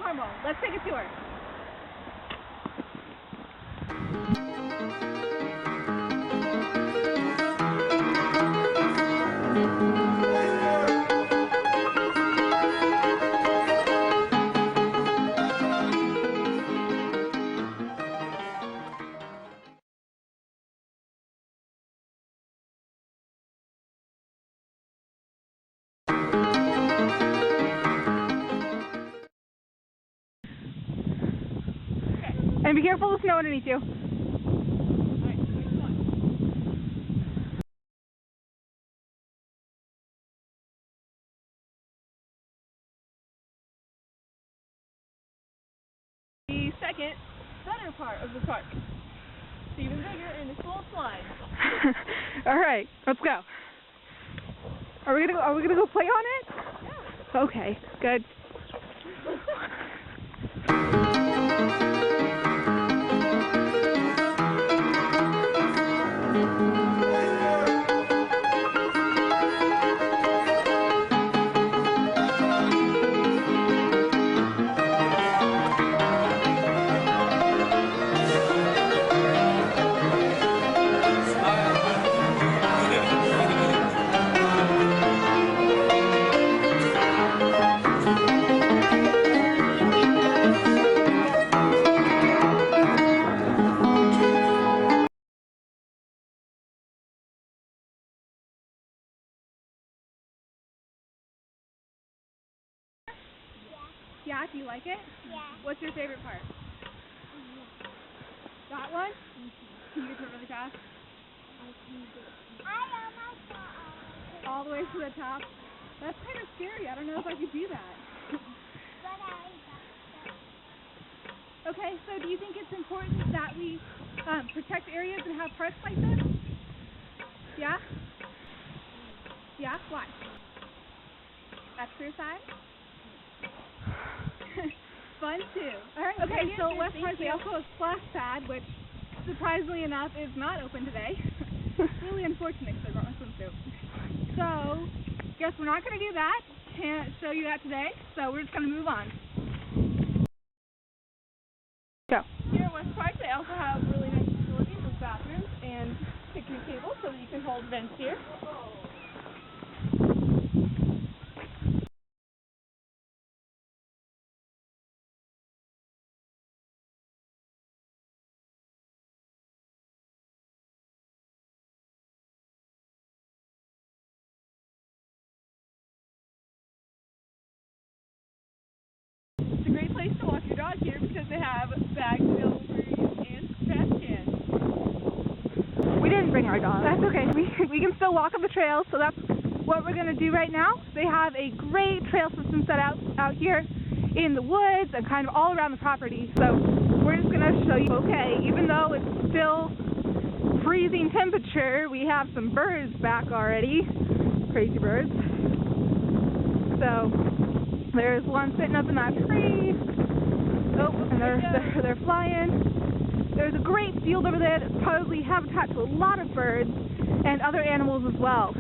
Carmel. Let's take a tour. And be careful of the snow underneath you. The second, better part of the park. It's even bigger and it's full of slides. All right, let's go. Are we gonna go play on it? Yeah. Okay, good. Yeah, do you like it? Yeah. What's your favorite part? That one? Can you get to it really fast? All the way to the top? That's kind of scary. I don't know if I could do that. Okay, so do you think it's important that we protect areas and have parks like this? Yeah? Yeah? Why? Exercise? Fun too. All right. Okay, so West Park they also have Splash Pad, which surprisingly enough is not open today. Really unfortunate because I brought my swimsuit. So, guess we're not going to do that. Can't show you that today. So we're just going to move on. Go. Here at West Park they also have really nice facilities with bathrooms and picnic tables so that you can hold events here. It's a great place to walk your dog here because they have bags available for you and trash cans. We didn't bring our dog. That's okay. We can still walk on the trail, so that's what we're going to do right now. They have a great trail system set out here in the woods and kind of all around the property. So we're just going to show you. Okay, even though it's still freezing temperature, we have some birds back already. Crazy birds. So there's one sitting up in that tree. Oh, and they're flying. There's a great field over there that's probably habitat to a lot of birds and other animals as well,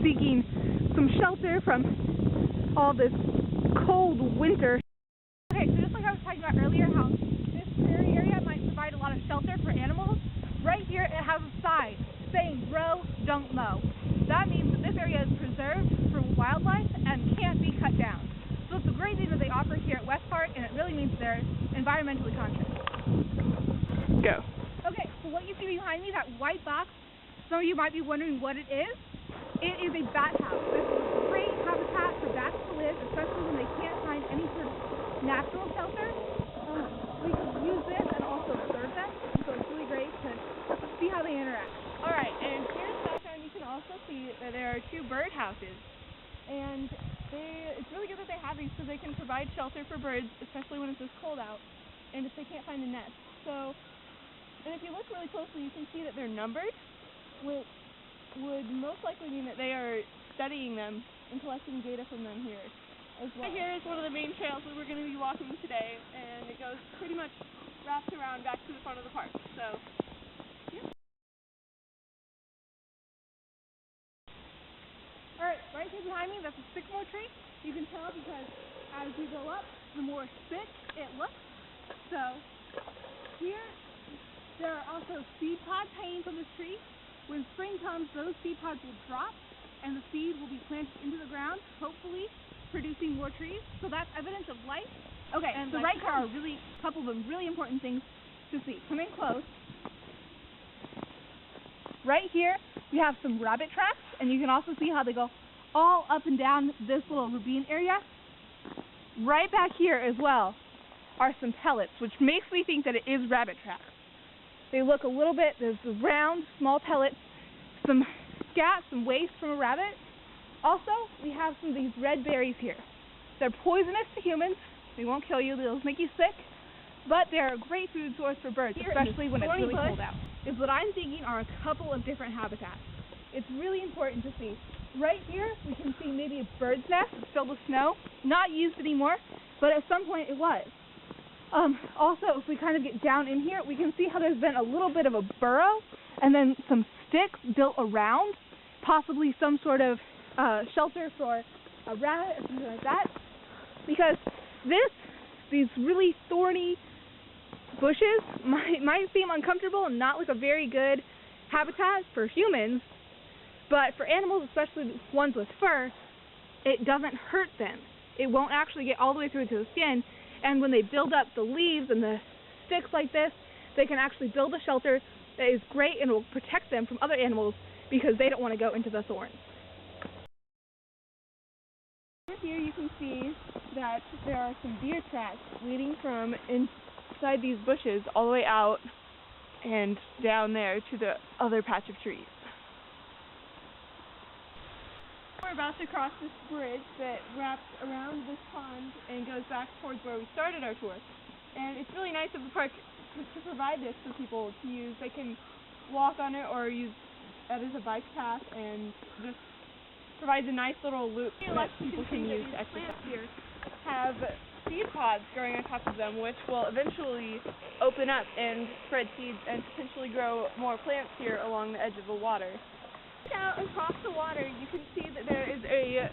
seeking some shelter from all this cold winter. Okay, so just like I was talking about earlier, how this prairie area might provide a lot of shelter for animals, right here it has a sign saying, "Grow, don't mow." That means that this area is preserved for wildlife and can't be cut down. So it's a great thing that they offer here at West Park, and it really means they're environmentally conscious. Go. Okay, so what you see behind me, that white box, some of you might be wondering what it is. It is a bat house. This is a great habitat for bats to live, especially when they can't find any sort of natural shelter. We can use this and also observe them, so it's really great to see how they interact. Alright, and here in the background you can also see that there are two bird houses. And it's really good that they have these so they can provide shelter for birds, especially when it's this cold out, and if they can't find a nest. So, and if you look really closely, you can see that they're numbered, which would most likely mean that they are studying them and collecting data from them here as well. Here is one of the main trails that we're going to be walking today, and it goes pretty much wraps around back to the front of the park. So, yeah. Alright, right here behind me, that's that's a sycamore tree. You can tell because as you go up, the more thick it looks. So here, there are also seed pods hanging from this tree. When spring comes, those seed pods will drop and the seed will be planted into the ground, hopefully producing more trees. So that's evidence of life. Okay, and so right here are really a couple of really important things to see. Come in close. Right here, we have some rabbit tracks, and you can also see how they go all up and down this little ravine area. Right back here as well are some pellets, which makes me think that it is rabbit tracks. They look a little bit, there's the round, small pellets, some scat, some waste from a rabbit. Also, we have some of these red berries here. They're poisonous to humans. They won't kill you, they'll make you sick, but they're a great food source for birds, especially when it's really cold out. Is what I'm thinking are a couple of different habitats. It's really important to see. Right here, we can see maybe a bird's nest filled with snow, not used anymore, but at some point it was. Also, if we kind of get down in here, we can see how there's been a little bit of a burrow and then some sticks built around, possibly some sort of shelter for a rabbit or something like that. Because these really thorny bushes might seem uncomfortable and not like a very good habitat for humans, but for animals, especially ones with fur, it doesn't hurt them. It won't actually get all the way through to the skin, and when they build up the leaves and the sticks like this, they can actually build a shelter that is great and will protect them from other animals because they don't want to go into the thorns. Here you can see that there are some deer tracks leading from inside these bushes all the way out and down there to the other patch of trees. We're about to cross this bridge that wraps around this pond and goes back towards where we started our tour. And it's really nice of the park to provide this for people to use. They can walk on it or use it as a bike path, and just provides a nice little loop that people can use to exercise. Here have seed pods growing on top of them, which will eventually open up and spread seeds and potentially grow more plants here along the edge of the water. Out across the water, you can see that there is a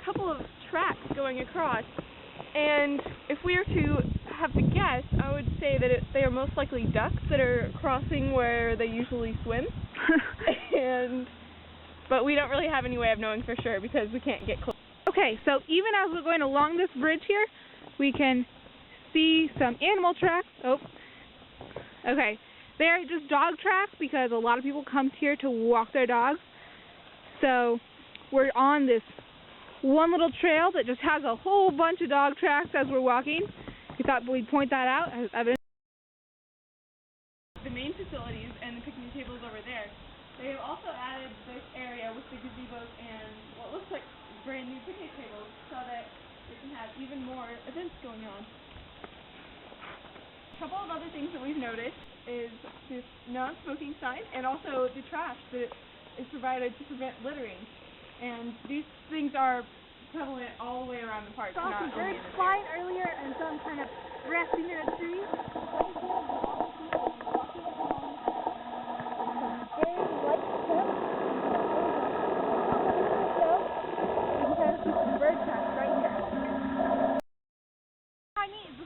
couple of tracks going across, and if we were to have to guess, I would say that they are most likely ducks that are crossing where they usually swim. But we don't really have any way of knowing for sure because we can't get close. Okay, so even as we're going along this bridge here, we can see some animal tracks. Oh, okay. They're just dog tracks because a lot of people come here to walk their dogs. So we're on this one little trail that just has a whole bunch of dog tracks as we're walking. We thought we'd point that out as evidence. The main facilities and the picnic tables over there. They have also added this area with the gazebos and what looks like brand new picnic tables so that we can have even more events going on. A couple of other things that we've noticed is this non-smoking sign and also the trash that is provided to prevent littering. And these things are prevalent all the way around the park. Saw some birds flying earlier and some kind of resting in a tree.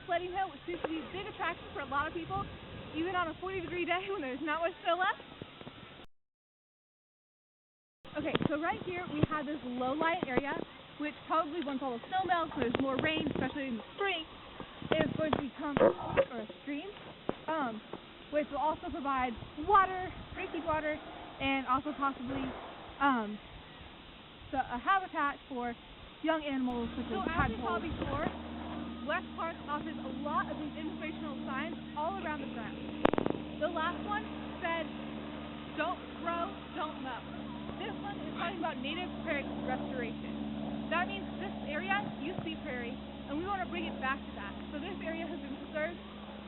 Sledding hill, which seems to be a big attraction for a lot of people, even on a 40-degree day when there's not much snow left. Okay, so right here we have this low-lying area, which probably once all the snow melts, when there's more rain, especially in the spring, is going to become a creek or a stream, which will also provide water, drinking water, and also possibly a habitat for young animals such as tadpoles. Before, West Park offers a lot of these informational signs all around the ground. The last one said, "Don't grow, don't mow." This one is talking about native prairie restoration. That means this area used to be prairie, and we want to bring it back to that. So this area has been preserved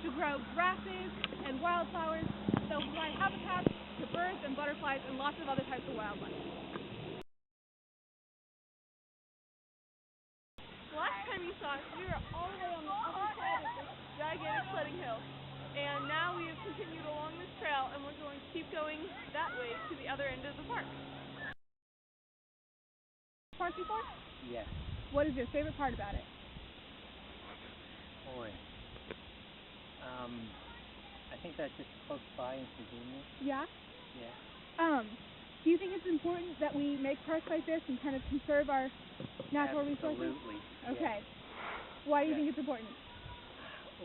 to grow grasses and wildflowers that will provide habitats to birds and butterflies and lots of other types of wildlife. Last time you saw us, we were all the way on the other side of this gigantic sledding hill. And now we have continued along this trail, and we're going to keep going that way to the other end of the park. Park before? Yes. What is your favorite part about it? Boy. I think that's just close by and convenient. Yeah? Yeah. Do you think it's important that we make parks like this and kind of conserve our natural resources? Absolutely. Okay. Yes. Why do you think it's important?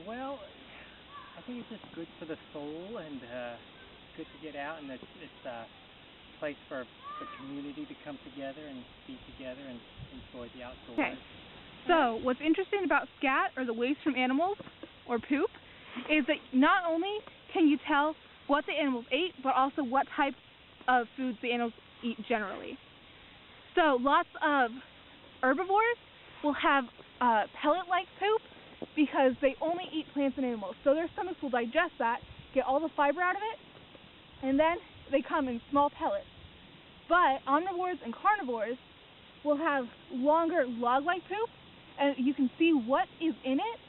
Well, I think it's just good for the soul and good to get out, and it's a place for the community to come together and be together and enjoy the outdoors. Okay. So, what's interesting about scat, or the waste from animals, or poop, is that not only can you tell what the animals ate, but also what type of foods the animals eat generally. So, lots of herbivores will have pellet-like poop because they only eat plants and animals. So their stomachs will digest that, get all the fiber out of it, and then they come in small pellets. But omnivores and carnivores will have longer log-like poop, and you can see what is in it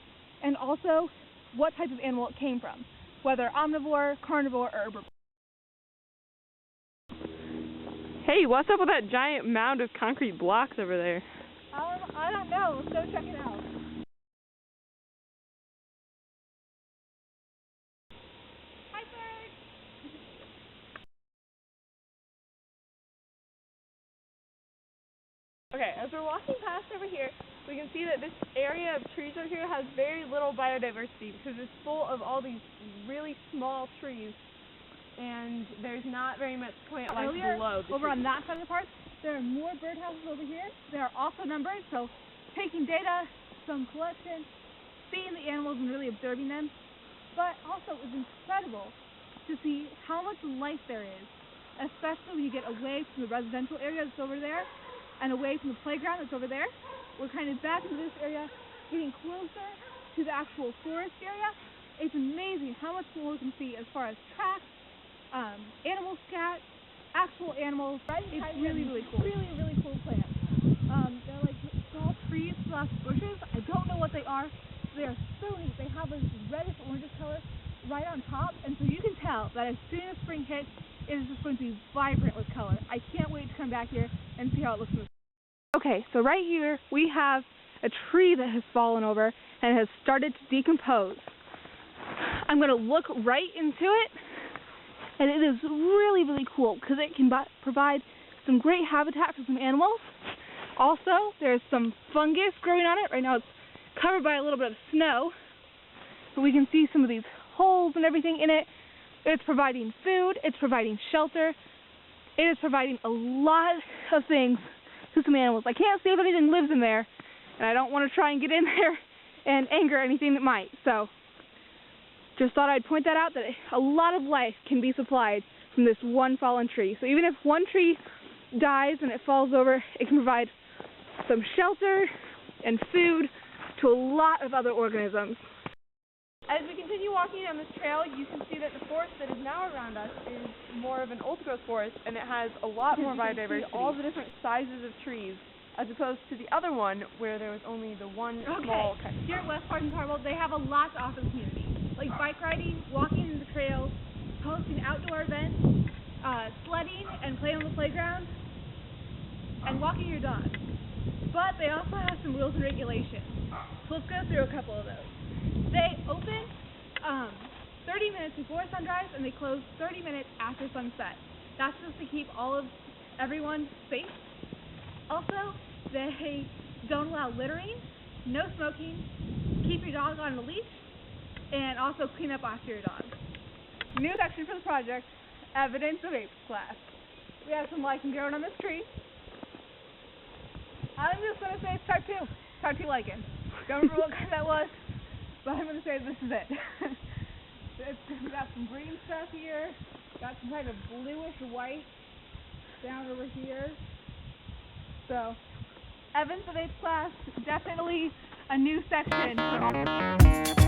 and also what type of animal it came from, whether omnivore, carnivore, or herbivore. Hey, what's up with that giant mound of concrete blocks over there? I don't know. Let's go check it out. Hi, bird. Okay, as we're walking past over here, we can see that this area of trees over here has very little biodiversity because it's full of all these really small trees, and there's not very much plant life below the over trees. on that side of the park, there are more birdhouses over here. They are also numbered, so taking data from collection, seeing the animals and really observing them, but also it was incredible to see how much life there is, especially when you get away from the residential area that's over there and away from the playground that's over there. We're kind of back into this area, getting closer to the actual forest area. It's amazing how much more we can see as far as tracks, animal scat, actual animals. It's really, really cool. Really cool plants. They're like small trees / bushes. I don't know what they are. They are so neat. They have a reddish orangish color right on top, and so you can tell that as soon as spring hits, it is just going to be vibrant with color. I can't wait to come back here and see how it looks. Okay, so right here we have a tree that has fallen over and has started to decompose. I'm going to look right into it, and it is really, really cool because it can provide some great habitat for some animals. Also, there's some fungus growing on it. Right now it's covered by a little bit of snow, but we can see some of these holes and everything in it. It's providing food, it's providing shelter, it is providing a lot of things to some animals. I can't see if anything lives in there, and I don't want to try and get in there and anger anything that might. So, just thought I'd point that out, that a lot of life can be supplied from this one fallen tree. So even if one tree dies and it falls over, it can provide some shelter and food to a lot of other organisms. As we continue walking down this trail, you can see that the forest that is now around us is more of an old-growth forest, and it has a lot more biodiversity, all the different sizes of trees, as opposed to the other one where there was only the one small kind of. Here at West Park in Carmel, they have a lot to offer the community, like bike riding, walking in the trails, hosting outdoor events, sledding and playing on the playground, and walking your dog. But they also have some rules and regulations. So let's go through a couple of those. They open 30 minutes before sunrise, and they close 30 minutes after sunset. That's just to keep everyone safe. Also, they don't allow littering, no smoking, keep your dog on a leash, and also clean up after your dog. New section for the project, evidence of APES class. We have some lichen growing on this tree. I'm just going to say it's type 2. Type 2 lichen. Don't remember what kind that was, but I'm going to say this is it. We got some green stuff here. Got some kind of bluish white down over here. So, evidence of APES class, definitely a new section for all.